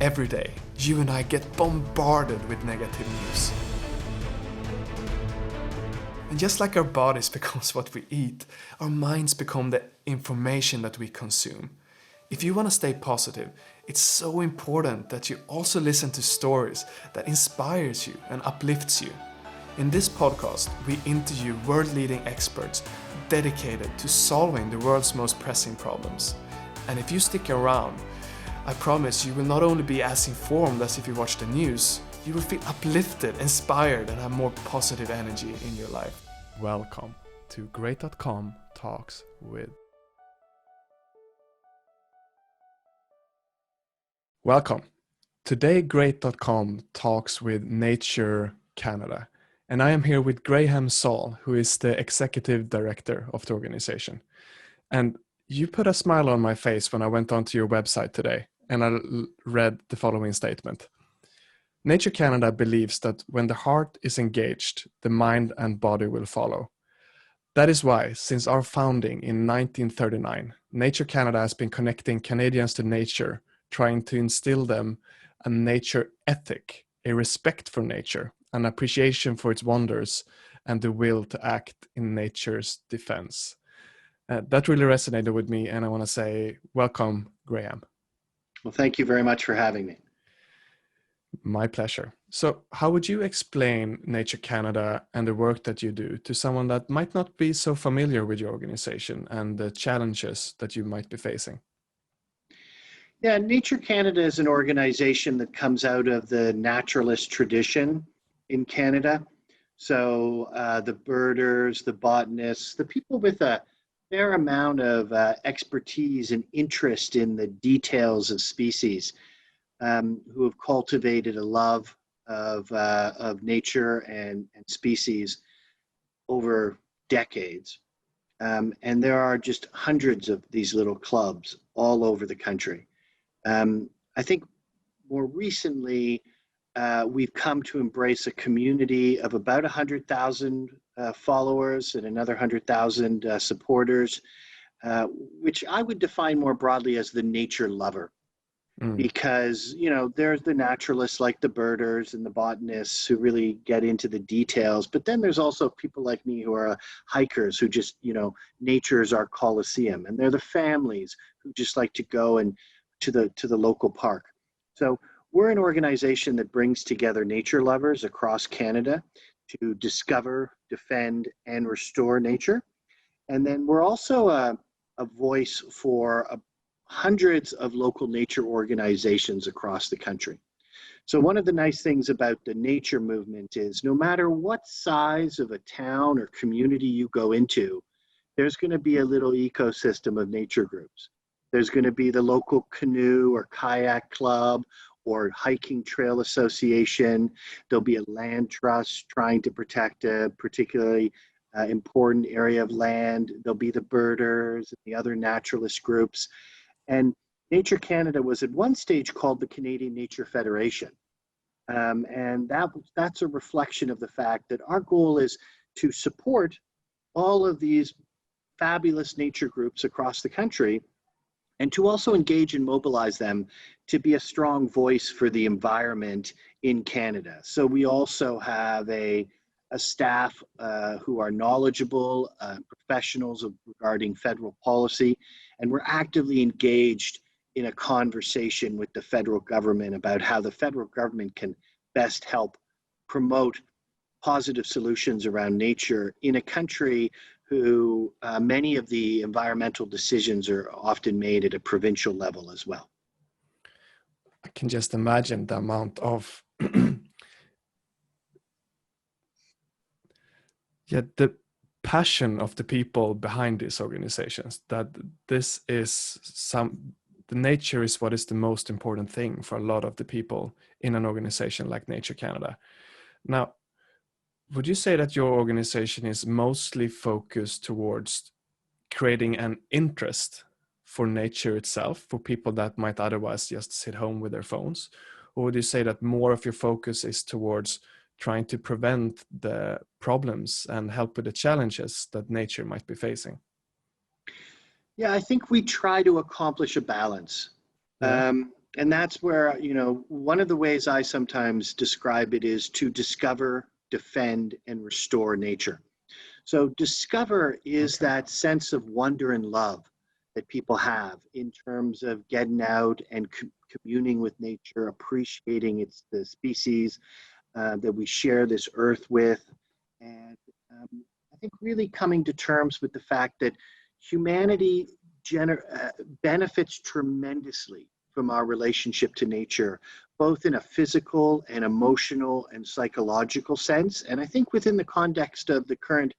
Every day, you and I get bombarded with negative news. And just like our bodies becomes what we eat, our minds become the information that we consume. If you want to stay positive, it's so important that you also listen to stories that inspires you and uplifts you. In this podcast, we interview world-leading experts dedicated to solving the world's most pressing problems. And if you stick around, I promise you will not only be as informed as if you watch the news, you will feel uplifted, inspired, and have more positive energy in your life. Welcome to Great.com Talks with. Welcome. Today, Great.com talks with Nature Canada. And I am here with Graham Saul, who is the executive director of the organization. And you put a smile on my face when I went onto your website today, and I read the following statement. Nature Canada believes that when the heart is engaged, the mind and body will follow. That is why, since our founding in 1939, Nature Canada has been connecting Canadians to nature, trying to instill them a nature ethic, a respect for nature, an appreciation for its wonders, and the will to act in nature's defense. That really resonated with me, and I want to say welcome, Graham. Well, thank you very much for having me. My pleasure. So how would you explain Nature Canada and the work that you do to someone that might not be so familiar with your organization and the challenges that you might be facing? Yeah, Nature Canada is an organization that comes out of the naturalist tradition in Canada. So the birders, the botanists, the people with a fair amount of expertise and interest in the details of species, who have cultivated a love of nature and species over decades. And there are just hundreds of these little clubs all over the country. I think more recently, we've come to embrace a community of about 100,000 followers and another 100,000 supporters, which I would define more broadly as the nature lover. Because, you know, there's the naturalists like the birders and the botanists who really get into the details. But then there's also people like me who are hikers who just, you know, nature is our coliseum. And they're the families who just like to go and to the local park. So we're an organization that brings together nature lovers across Canada to discover, defend, and restore nature. And then we're also a voice for hundreds of local nature organizations across the country. So one of the nice things about the nature movement is no matter what size of a town or community you go into, there's going to be a little ecosystem of nature groups. There's going to be the local canoe or kayak club or hiking trail association. There'll be a land trust trying to protect a particularly important area of land. There'll be the birders and the other naturalist groups. And Nature Canada was at one stage called the Canadian Nature Federation. And that's a reflection of the fact that our goal is to support all of these fabulous nature groups across the country and to also engage and mobilize them to be a strong voice for the environment in Canada. So we also have a staff who are knowledgeable, professionals regarding federal policy, and we're actively engaged in a conversation with the federal government about how the federal government can best help promote positive solutions around nature in a country who many of the environmental decisions are often made at a provincial level as well. I can just imagine the amount of the passion of the people behind these organizations, that this is the nature is what is the most important thing for a lot of the people in an organization like Nature Canada. Now, would you say that your organization is mostly focused towards creating an interest for nature itself, for people that might otherwise just sit home with their phones? Or would you say that more of your focus is towards trying to prevent the problems and help with the challenges that nature might be facing? Yeah, I think we try to accomplish a balance. Yeah. And that's where, one of the ways I sometimes describe it is to discover, defend, and restore nature. So discover is Okay. that sense of wonder and love that people have in terms of getting out and communing with nature, appreciating the species that we share this earth with. And I think really coming to terms with the fact that humanity benefits tremendously from our relationship to nature, both in a physical and emotional and psychological sense. And I think within the context of the current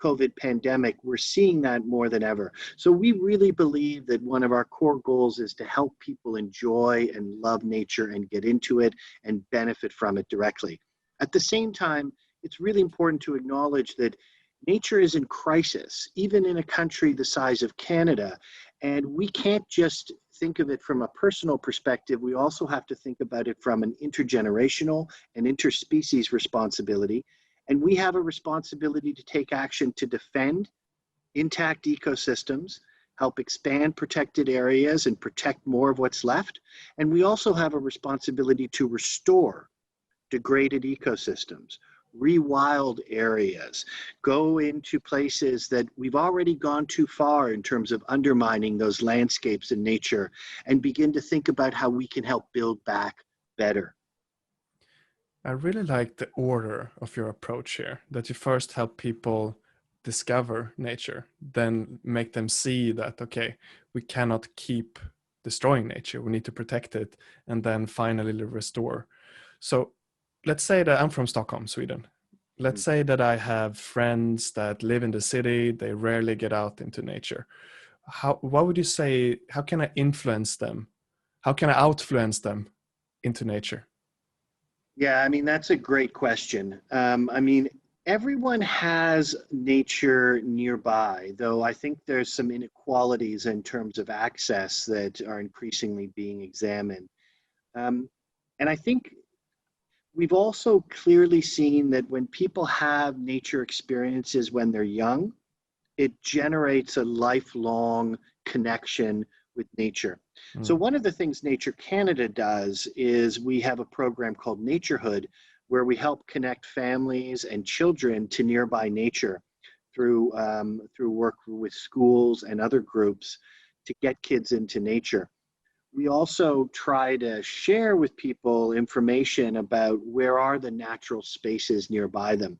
COVID pandemic, we're seeing that more than ever. So we really believe that one of our core goals is to help people enjoy and love nature and get into it and benefit from it directly. At the same time, it's really important to acknowledge that nature is in crisis, even in a country the size of Canada. And we can't just think of it from a personal perspective. We also have to think about it from an intergenerational and interspecies responsibility. And we have a responsibility to take action to defend intact ecosystems, help expand protected areas and protect more of what's left. And we also have a responsibility to restore degraded ecosystems, rewild areas, go into places that we've already gone too far in terms of undermining those landscapes and nature, and begin to think about how we can help build back better. I really like the order of your approach here, that you first help people discover nature, then make them see that, okay, we cannot keep destroying nature, we need to protect it, and then finally restore. So let's say that I'm from Stockholm, Sweden. Let's say that I have friends that live in the city, they rarely get out into nature. What would you say, how can I influence them? How can I outfluence them into nature? Yeah, I mean, that's a great question. Everyone has nature nearby, though I think there's some inequalities in terms of access that are increasingly being examined. Um, and I think we've also clearly seen that when people have nature experiences when they're young, it generates a lifelong connection with nature. So Mm. one of the things Nature Canada does is we have a program called Naturehood, where we help connect families and children to nearby nature through work with schools and other groups to get kids into nature. We also try to share with people information about where are the natural spaces nearby them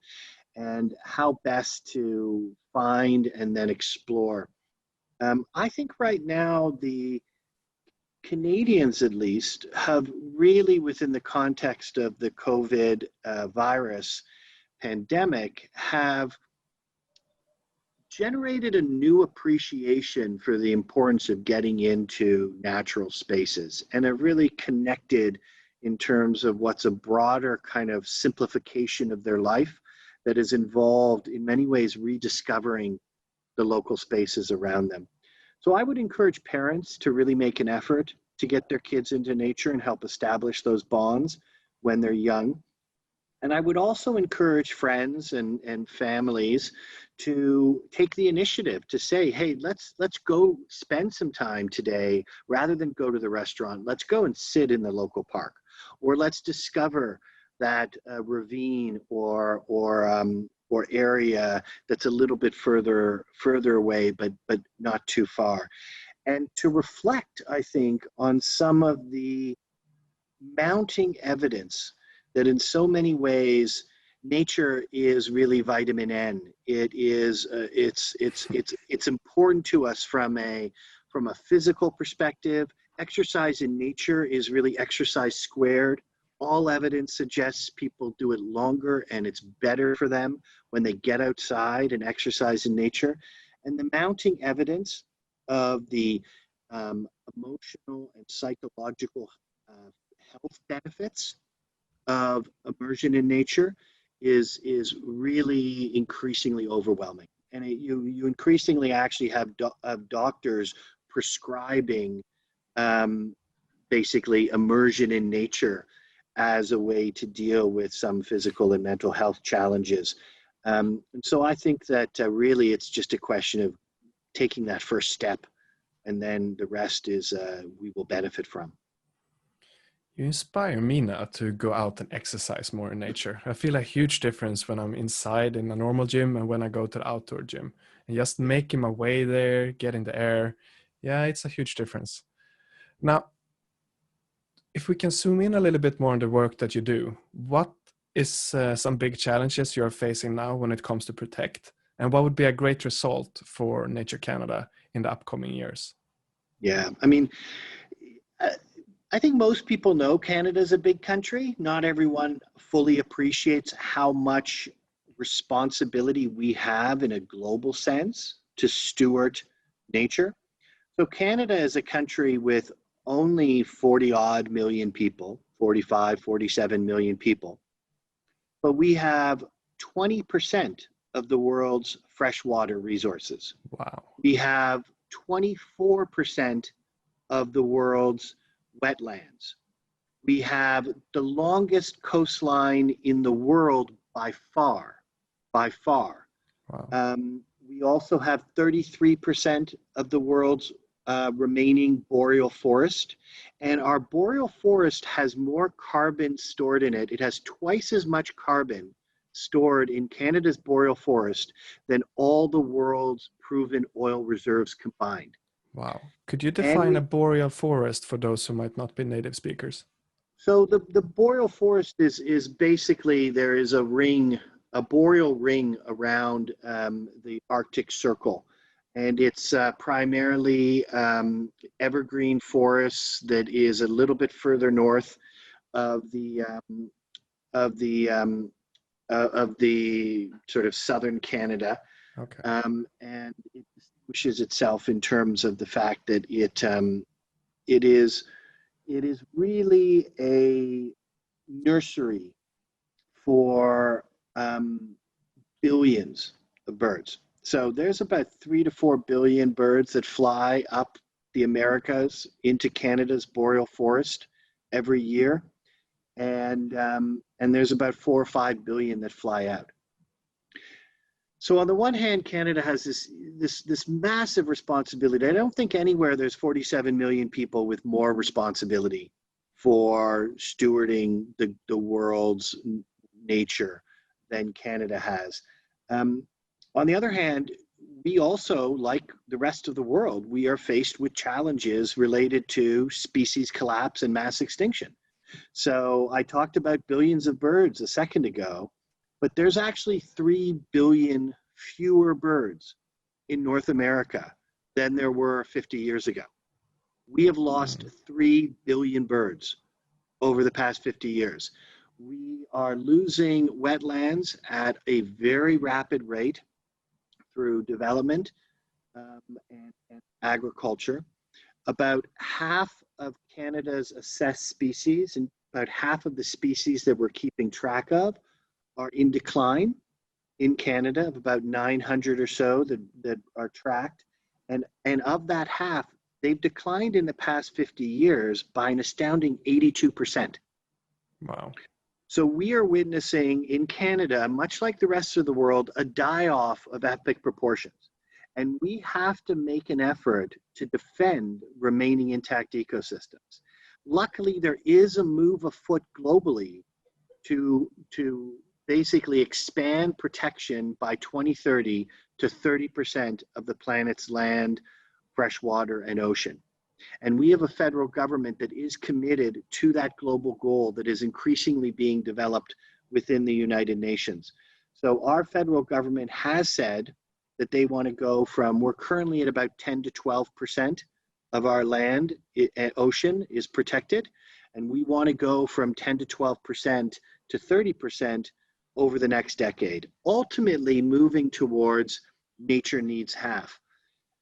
and how best to find and then explore. I think right now the Canadians, at least, have really, within the context of the COVID virus pandemic, have generated a new appreciation for the importance of getting into natural spaces, and have really connected in terms of what's a broader kind of simplification of their life that is involved in many ways rediscovering the local spaces around them. So I would encourage parents to really make an effort to get their kids into nature and help establish those bonds when they're young. And I would also encourage friends and families to take the initiative to say, hey, let's go spend some time today rather than go to the restaurant. Let's go and sit in the local park, or let's discover that ravine or area that's a little bit further away, but not too far. And to reflect, I think, on some of the mounting evidence that in so many ways nature is really vitamin N. It is it's important to us from a physical perspective. Exercise in nature is really exercise squared. All evidence suggests people do it longer and it's better for them when they get outside and exercise in nature. And the mounting evidence of the emotional and psychological health benefits of immersion in nature is really increasingly overwhelming. And you increasingly actually have doctors prescribing basically immersion in nature as a way to deal with some physical and mental health challenges. And so I think that really it's just a question of taking that first step, and then the rest is we will benefit from. You inspire me now to go out and exercise more in nature. I feel a huge difference when I'm inside in a normal gym and when I go to the outdoor gym. And just making my way there, getting the air, yeah, it's a huge difference. Now, if we can zoom in a little bit more on the work that you do, what is some big challenges you're facing now when it comes to protect? And what would be a great result for Nature Canada in the upcoming years? Yeah, I mean, uh, I think most people know Canada is a big country. Not everyone fully appreciates how much responsibility we have in a global sense to steward nature. So Canada is a country with only 40 odd million people, 45, 47 million people, but we have 20% of the world's freshwater resources. Wow. We have 24% of the world's wetlands. We have the longest coastline in the world by far, by far. Wow. We also have 33% of the world's remaining boreal forest. And our boreal forest has more carbon stored in it. It has twice as much carbon stored in Canada's boreal forest than all the world's proven oil reserves combined. Wow. Could you And define a we, boreal forest for those who might not be native speakers? so the boreal forest is basically, there is a ring, a boreal ring around the Arctic Circle. And it's primarily evergreen forests that is a little bit further north of of the of the sort of southern Canada, Okay. and it distinguishes itself in terms of the fact that it is it is really a nursery for billions of birds. So there's about 3 to 4 billion birds that fly up the Americas into Canada's boreal forest every year, and there's about 4 or 5 billion that fly out. So on the one hand, Canada has this massive responsibility. I don't think anywhere there's 47 million people with more responsibility for stewarding the world's nature than Canada has. On the other hand, we also, like the rest of the world, we are faced with challenges related to species collapse and mass extinction. So I talked about billions of birds a second ago, but there's actually 3 billion fewer birds in North America than there were 50 years ago. We have lost 3 billion birds over the past 50 years. We are losing wetlands at a very rapid rate through development and agriculture. About half of Canada's assessed species and about half of the species that we're keeping track of are in decline in Canada, of about 900 or so that are tracked. And of that half, they've declined in the past 50 years by an astounding 82%. Wow. So we are witnessing in Canada, much like the rest of the world, a die-off of epic proportions. And we have to make an effort to defend remaining intact ecosystems. Luckily, there is a move afoot globally to basically expand protection by 2030 to 30% of the planet's land, freshwater, and ocean. And we have a federal government that is committed to that global goal that is increasingly being developed within the United Nations. So our federal government has said that they want to go from, we're currently at about 10 to 12% of our land and ocean is protected. And we want to go from 10 to 12% to 30% over the next decade, ultimately moving towards nature needs half.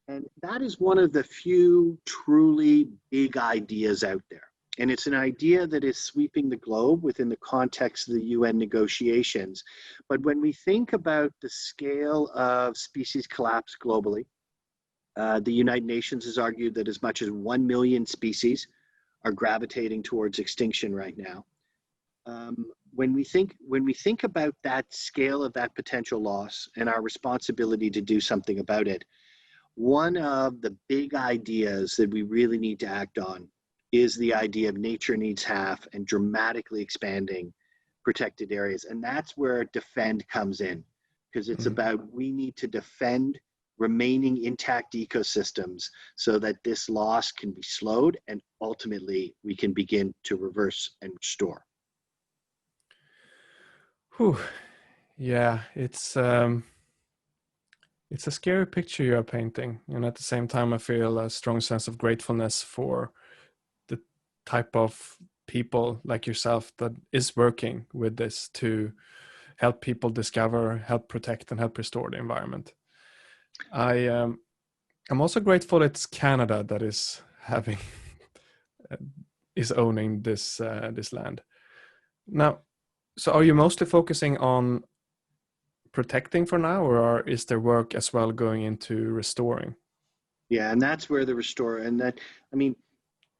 And that is one of the few truly big ideas out there. And it's an idea that is sweeping the globe within the context of the UN negotiations. But when we think about the scale of species collapse globally, the United Nations has argued that as much as 1 million species are gravitating towards extinction right now. When we think about that scale of that potential loss and our responsibility to do something about it, one of the big ideas that we really need to act on is the idea of nature needs half and dramatically expanding protected areas. And that's where defend comes in, because it's about we need to defend remaining intact ecosystems so that this loss can be slowed and ultimately we can begin to reverse and restore. Whew. Yeah, it's a scary picture you are painting, and at the same time, I feel a strong sense of gratefulness for the type of people like yourself that is working with this to help people discover, help protect, and help restore the environment. I'm also grateful it's Canada that is having is owning this land. Now, so are you mostly focusing on protecting for now, or is there work as well going into restoring? Yeah, and that's where the restore and that I mean,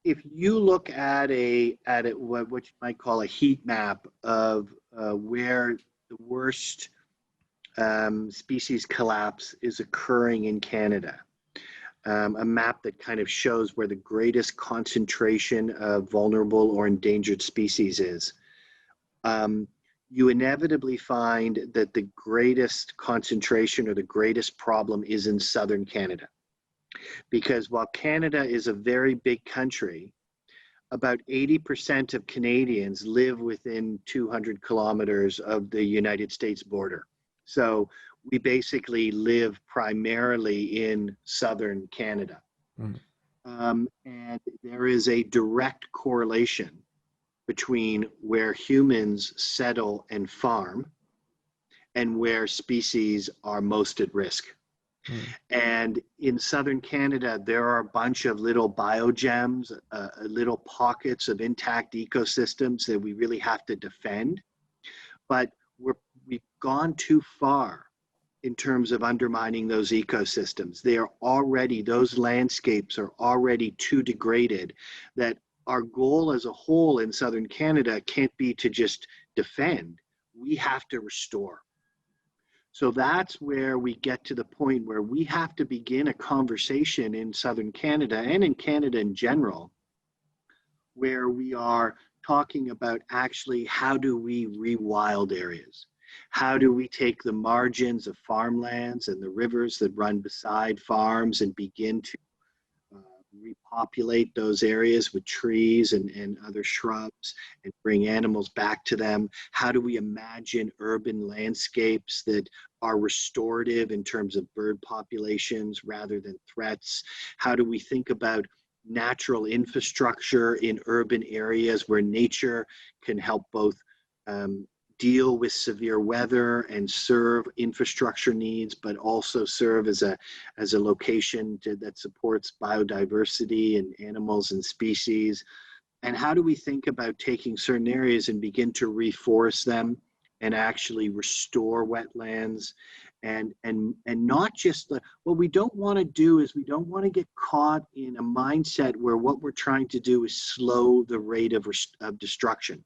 if you look at what you might call a heat map of where the worst species collapse is occurring in Canada, a map that kind of shows where the greatest concentration of vulnerable or endangered species is. You inevitably find that the greatest concentration or the greatest problem is in southern Canada. Because while Canada is a very big country, about 80% of Canadians live within 200 kilometers of the United States border. So we basically live primarily in southern Canada. Mm. And there is a direct correlation between where humans settle and farm and where species are most at risk. Mm. And in southern Canada, there are a bunch of little biogems, little pockets of intact ecosystems that we really have to defend. But we've gone too far in terms of undermining those ecosystems. They are already, those landscapes are already too degraded that our goal as a whole in southern Canada can't be to just defend. We have to restore. So that's where we get to the point where we have to begin a conversation in southern Canada and in Canada in general, where we are talking about actually how do we rewild areas? How do we take the margins of farmlands and the rivers that run beside farms and begin to repopulate those areas with trees and other shrubs and bring animals back to them? How do we imagine urban landscapes that are restorative in terms of bird populations rather than threats? How do we think about natural infrastructure in urban areas where nature can help both deal with severe weather and serve infrastructure needs, but also serve as a location that supports biodiversity and animals and species? And how do we think about taking certain areas and begin to reforest them and actually restore wetlands and not just what we don't want to do is we don't want to get caught in a mindset where what we're trying to do is slow the rate of destruction.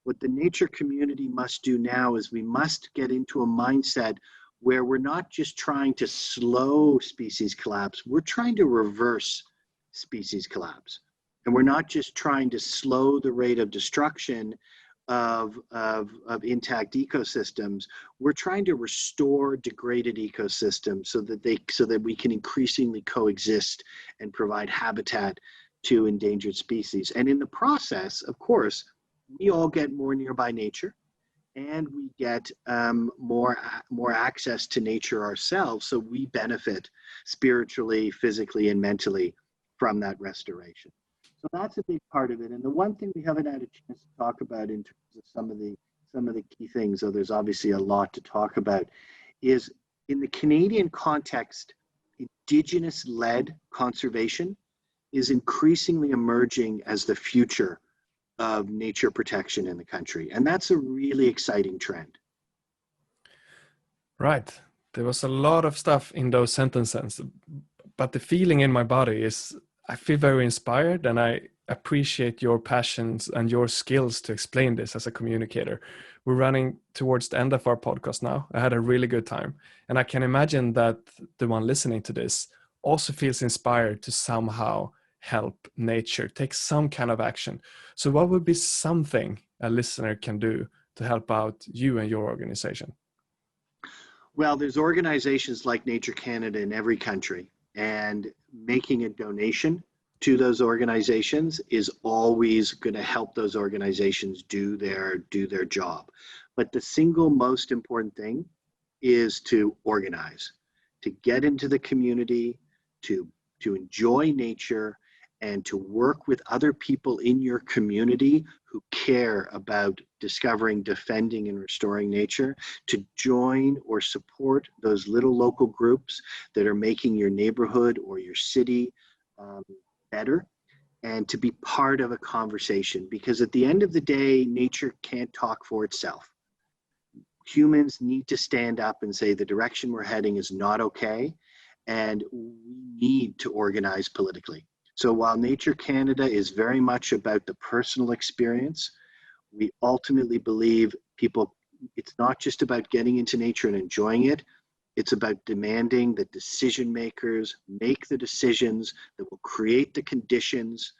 What the nature community must do now is we must get into a mindset where we're not just trying to slow species collapse, we're trying to reverse species collapse. And we're not just trying to slow the rate of destruction of intact ecosystems, we're trying to restore degraded ecosystems so that we can increasingly coexist and provide habitat to endangered species. And in the process, of course, we all get more nearby nature and we get more access to nature ourselves. So we benefit spiritually, physically, and mentally from that restoration. So that's a big part of it. And the one thing we haven't had a chance to talk about in terms of some of the key things, though there's obviously a lot to talk about, is in the Canadian context, Indigenous-led conservation is increasingly emerging as the future of nature protection in the country. And that's a really exciting trend. Right. There was a lot of stuff in those sentences, but the feeling in my body is I feel very inspired and I appreciate your passions and your skills to explain this as a communicator. We're running towards the end of our podcast now. I had a really good time. And I can imagine that the one listening to this also feels inspired to somehow help nature take some kind of action. So what would be something a listener can do to help out you and your organization? Well, there's organizations like Nature Canada in every country, and making a donation to those organizations is always going to help those organizations do their job. But the single most important thing is to organize, to get into the community, to enjoy nature, and to work with other people in your community who care about discovering, defending, and restoring nature, to join or support those little local groups that are making your neighborhood or your city better, and to be part of a conversation. Because at the end of the day, nature can't talk for itself. Humans need to stand up and say the direction we're heading is not okay, and we need to organize politically. So while Nature Canada is very much about the personal experience, we ultimately believe it's not just about getting into nature and enjoying it. It's about demanding that decision makers make the decisions that will create the conditions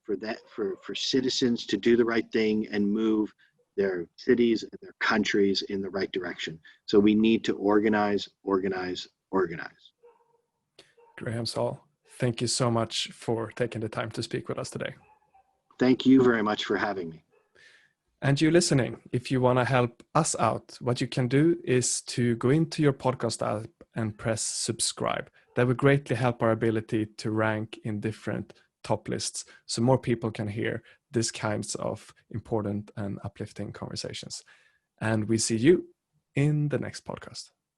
for citizens to do the right thing and move their cities and their countries in the right direction. So we need to organize, organize, organize. Graham, Saul, thank you so much for taking the time to speak with us today. Thank you very much for having me. And you listening, if you want to help us out, what you can do is to go into your podcast app and press subscribe. That would greatly help our ability to rank in different top lists so more people can hear these kinds of important and uplifting conversations. And we see you in the next podcast.